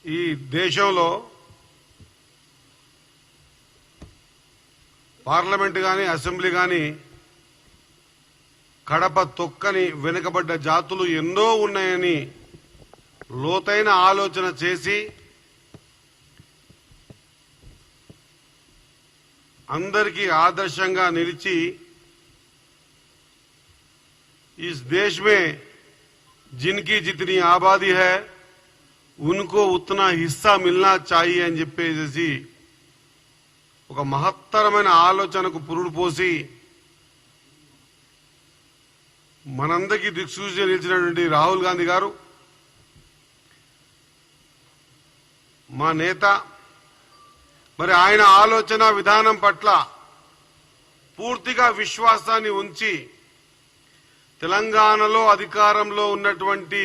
ఈ దేశంలో పార్లమెంట్ గాని అసెంబ్లీ గాని కడప తొక్కని వెనుకబడ్డ జాతులు ఎన్నో ఉన్నాయని లోతైన ఆలోచన చేసి అందరికీ ఆదర్శంగా నిలిచి इस देश में जिनकी जितनी आबादी है उनको उतना हिस्सा मिलना चाहिए అని చెప్పేసి ఒక మహత్తరమైన ఆలోచనకు పురుడు పోసి మనందరికీ దిక్సూచిగా నిలిచినటువంటి రాహుల్ గాంధీ గారు మా నేత మరి ఆయన ఆలోచన విధానం పట్ల పూర్తిగా విశ్వాసాన్ని ఉంచి తెలంగాణలో అధికారంలో ఉన్నటువంటి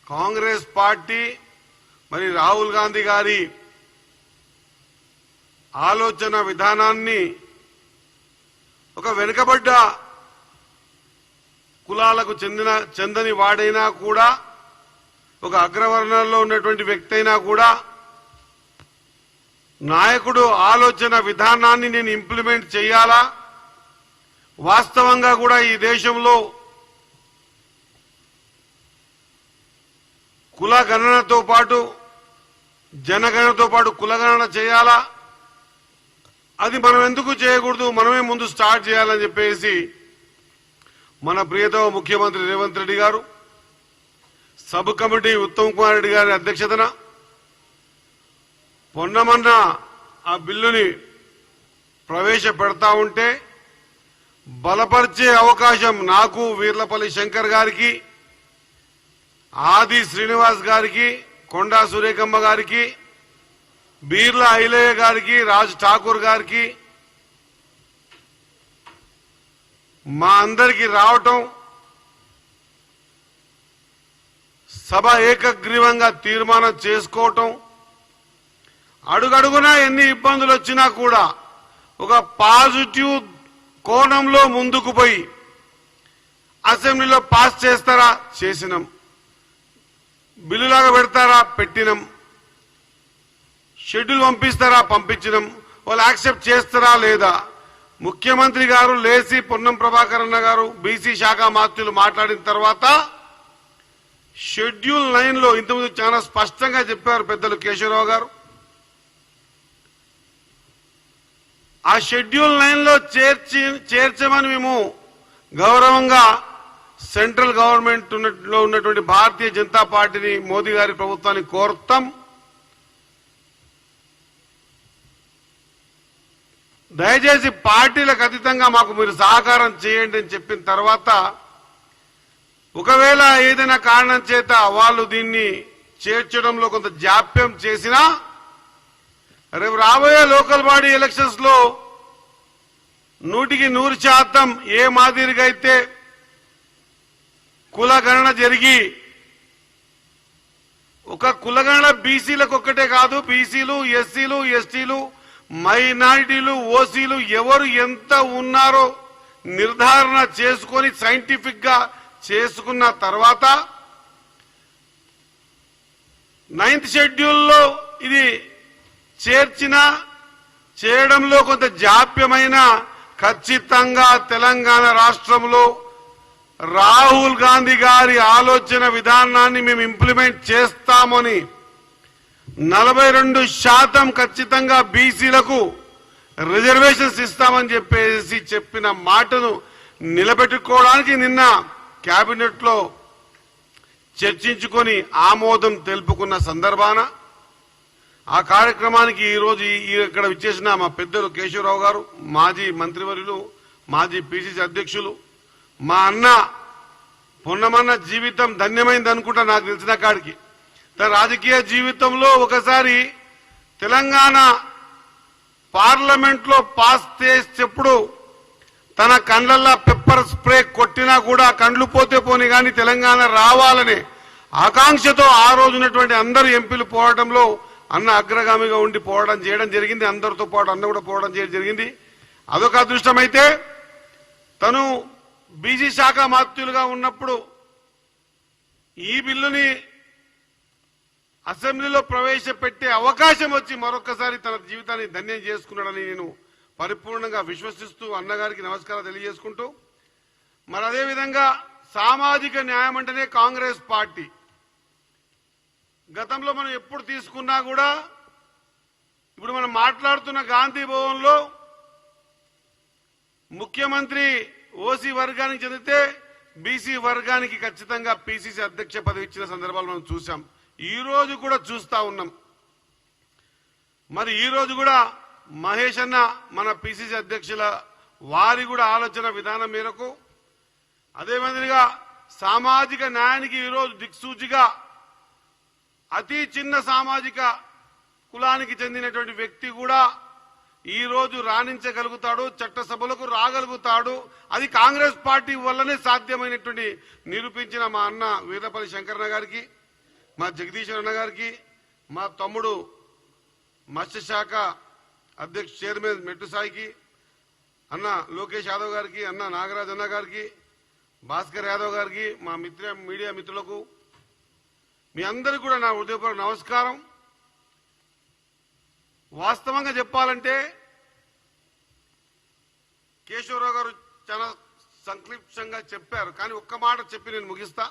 కాంగ్రెస్ పార్టీ మరి రాహుల్ గాంధీ గారి ఆలోచన విధానాన్ని ఒక వెనుకబడ్డ కులాలకు చెందని వాడైనా కూడా ఒక అగ్రవర్ణంలో ఉన్నటువంటి వ్యక్తి అయినా కూడా నాయకుడు ఆలోచన విధానాన్ని నేను ఇంప్లిమెంట్ చేయాలా వాస్తవంగా కూడా ఈ దేశంలో కుల గణనతో పాటు జనగణనతో పాటు కులగణన చేయాలా అది మనం ఎందుకు చేయకూడదు మనమే ముందు స్టార్ట్ చేయాలని చెప్పేసి మన ప్రియతమ ముఖ్యమంత్రి రేవంత్ రెడ్డి గారు సబ్ కమిటీ ఉత్తమ్ కుమార్ రెడ్డి గారి అధ్యక్షతన పొన్నమన్న ఆ బిల్లుని ప్రవేశపెడతా ఉంటే బలపరిచే అవకాశం నాకు వీర్లపల్లి శంకర్ గారికి ఆది శ్రీనివాస్ గారికి కొండా సురేఖమ్మ గారికి బీర్ల ఐలయ్య గారికి రాజ్ ఠాకూర్ గారికి మా అందరికి రావటం సభ ఏకగ్రీవంగా తీర్మానం చేసుకోవటం అడుగడుగునా ఎన్ని ఇబ్బందులు వచ్చినా కూడా ఒక పాజిటివ్ కోణంలో ముందుకు పోయి అసెంబ్లీలో పాస్ చేస్తారా చేసినాం బిల్లులాగా పెడతారా పెట్టినాం షెడ్యూల్ పంపిస్తారా పంపించినాం వాళ్ళు యాక్సెప్ట్ చేస్తారా లేదా ముఖ్యమంత్రి గారు లేచి పొన్నం ప్రభాకర్ అన్న గారు బీసీ శాఖ మంత్రులు మాట్లాడిన తర్వాత షెడ్యూల్ 9 లో ఇంతకుముందు చాలా స్పష్టంగా చెప్పారు పెద్దలు కేశవరావు గారు ఆ షెడ్యూల్ 9 లో చేర్చమని మేము గౌరవంగా సెంట్రల్ గవర్నమెంట్ లో ఉన్నటువంటి భారతీయ జనతా పార్టీని మోదీ గారి ప్రభుత్వాన్ని కోరుతాం దయచేసి పార్టీలకు అతీతంగా మాకు మీరు సహకారం చేయండి అని చెప్పిన తర్వాత ఒకవేళ ఏదైనా కారణం చేత వాళ్ళు దీన్ని చేర్చడంలో కొంత జాప్యం చేసినా రేపు రాబోయే లోకల్ బాడీ ఎలక్షన్స్ లో 100% ఏ మాదిరిగా అయితే కులగణన జరిగి ఒక కులగణన బీసీలకు ఒక్కటే కాదు బీసీలు ఎస్సీలు ఎస్టీలు మైనారిటీలు ఓసీలు ఎవరు ఎంత ఉన్నారో నిర్ధారణ చేసుకొని సైంటిఫిక్ గా చేసుకున్న తర్వాత 9th షెడ్యూల్లో ఇది చేయడంలో కొంత జాప్యమైన ఖచ్చితంగా తెలంగాణ రాష్ట్రంలో రాహుల్ గాంధీ గారి ఆలోచన విధానాన్ని మేము ఇంప్లిమెంట్ చేస్తామని 42% ఖచ్చితంగా బీసీలకు రిజర్వేషన్స్ ఇస్తామని చెప్పేసి చెప్పిన మాటను నిలబెట్టుకోవడానికి నిన్న కేబినెట్ లో చర్చించుకొని ఆమోదం తెలుపుకున్న సందర్భాన ఆ కార్యక్రమానికి ఈ రోజు ఇక్కడ విచ్చేసిన మా పెద్దలు కేశవరావు గారు మాజీ మంత్రివర్యులు మాజీ పిసిసి అధ్యక్షులు మా అన్న పొన్నమన్న జీవితం ధన్యమైంది అనుకుంటా నాకు తెలిసిన కాడికి తన రాజకీయ జీవితంలో ఒకసారి తెలంగాణ పార్లమెంట్ లో పాస్ చేసేప్పుడు తన కండ్లల్లో పెప్పర్ స్ప్రే కొట్టినా కూడా కండ్లు పోతే పోని గాని తెలంగాణ రావాలనే ఆకాంక్షతో ఆ రోజున్నటువంటి అందరు ఎంపీలు పోవడంలో అన్న అగ్రగామిగా ఉండి పోవడం చేయడం జరిగింది అందరితో పాటు అన్న కూడా పోవడం చేయడం జరిగింది అదొక అదృష్టమైతే తను బీసీ శాఖ మంత్రులుగా ఉన్నప్పుడు ఈ బిల్లుని అసెంబ్లీలో ప్రవేశపెట్టే అవకాశం వచ్చి మరొకసారి తన జీవితాన్ని ధన్యం చేసుకున్నాడని నేను పరిపూర్ణంగా విశ్వసిస్తూ అన్నగారికి నమస్కారం తెలియజేసుకుంటూ, మరి అదేవిధంగా సామాజిక న్యాయం అంటేనే కాంగ్రెస్ పార్టీ. గతంలో మనం ఎప్పుడు తీసుకున్నా కూడా ఇప్పుడు మనం మాట్లాడుతున్న గాంధీ భవన్లో ముఖ్యమంత్రి ఓసీ వర్గానికి చెందితే బీసీ వర్గానికి ఖచ్చితంగా పీసీసీ అధ్యక్ష పదవి ఇచ్చిన సందర్భాలు మనం చూసాం. ఈ రోజు కూడా చూస్తా ఉన్నాం. మరి ఈ రోజు కూడా మహేష్ అన్న మన పీసీసీ అధ్యక్షుల వారి కూడా ఆలోచన విధానం మేరకు అదే మాదిరిగా సామాజిక న్యాయానికి ఈరోజు దిక్సూచిగా అతి చిన్న సామాజిక కులానికి చెందినటువంటి వ్యక్తి కూడా ఈ రోజు రాణించగలుగుతాడు, చట్టసభలకు రాగలుగుతాడు. అది కాంగ్రెస్ పార్టీ వల్లనే సాధ్యమైనటువంటి నిరూపించిన మా అన్న వీరపల్లి శంకరన్న గారికి, మా జగదీశ్వర్ అన్న గారికి, మా తమ్ముడు మత్స్యశాఖ అధ్యక్ష చైర్మన్ మెట్టు సాయికి, అన్న లోకేష్ యాదవ్ గారికి, అన్న నాగరాజ్ అన్న గారికి, భాస్కర్ యాదవ్ గారికి, మా మీడియా మిత్రులకు మీ అందరికీ కూడా నా హృదయపూర్వక నమస్కారం. వాస్తవంగా చెప్పాలంటే కేశవరావు గారు చాలా సంక్షిప్తంగా చెప్పారు, కానీ ఒక్క మాట చెప్పి నేను ముగిస్తా.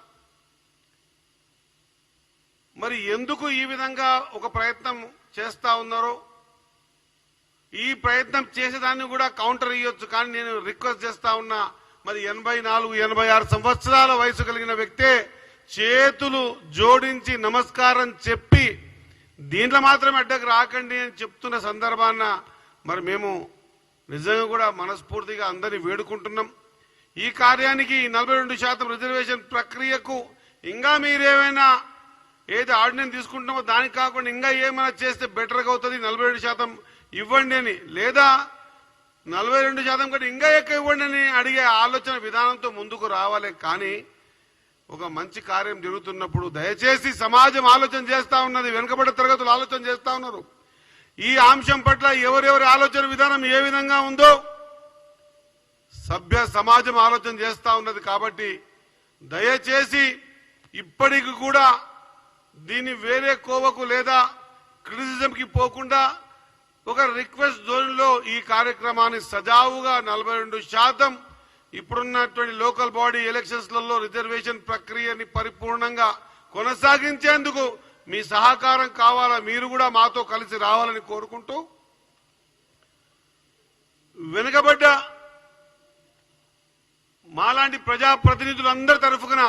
మరి ఎందుకు ఈ విధంగా ఒక ప్రయత్నం చేస్తా ఉన్నారో, ఈ ప్రయత్నం చేసేదాన్ని కూడా కౌంటర్ ఇవ్వచ్చు, కానీ నేను రిక్వెస్ట్ చేస్తా ఉన్నా. మరి 84-86 సంవత్సరాల వయసు కలిగిన వ్యక్తే చేతులు జోడించి నమస్కారం చెప్పి దీంట్లో మాత్రం అడ్డకు రాకండి అని చెప్తున్న సందర్భాన్న మరి మేము నిజంగా కూడా మనస్ఫూర్తిగా అందరినీ వేడుకుంటున్నాం. ఈ కార్యానికి 42% రిజర్వేషన్ ప్రక్రియకు ఇంకా మీరేమైనా ఏది ఆర్డినెన్స్ తీసుకుంటున్నామో దానికి కాకుండా ఇంకా ఏమైనా చేస్తే బెటర్గా అవుతుంది, 42% ఇవ్వండి అని, లేదా 42% కంటే ఇంకా ఎక్కువ ఇవ్వండి అని అడిగే ఆలోచన విధానంతో ముందుకు రావాలి. కానీ ఒక మంచి కార్యం జరుగుతున్నప్పుడు దయచేసి సమాజం ఆలోచన చేస్తా ఉన్నది, వెనుకబడ్డ తరగతులు ఆలోచన చేస్తా ఉన్నారు. ఈ అంశం పట్ల ఎవరెవరి ఆలోచన విధానం ఏ విధంగా ఉందో సభ్య సమాజం ఆలోచన చేస్తా ఉన్నది. కాబట్టి దయచేసి ఇప్పటికి కూడా దీన్ని వేరే కోవకు లేదా క్రిటిసిజంకి పోకుండా ఒక రిక్వెస్ట్ జోన్లో ఈ కార్యక్రమాన్ని సజావుగా 42% ఇప్పుడున్నటువంటి లోకల్ బాడీ ఎలక్షన్స్లలో రిజర్వేషన్ ప్రక్రియని పరిపూర్ణంగా కొనసాగించేందుకు మీ సహకారం కావాలా, మీరు కూడా మాతో కలిసి రావాలని కోరుకుంటూ, వెనుకబడ్డ మాలాంటి ప్రజాప్రతినిధులందరి తరఫున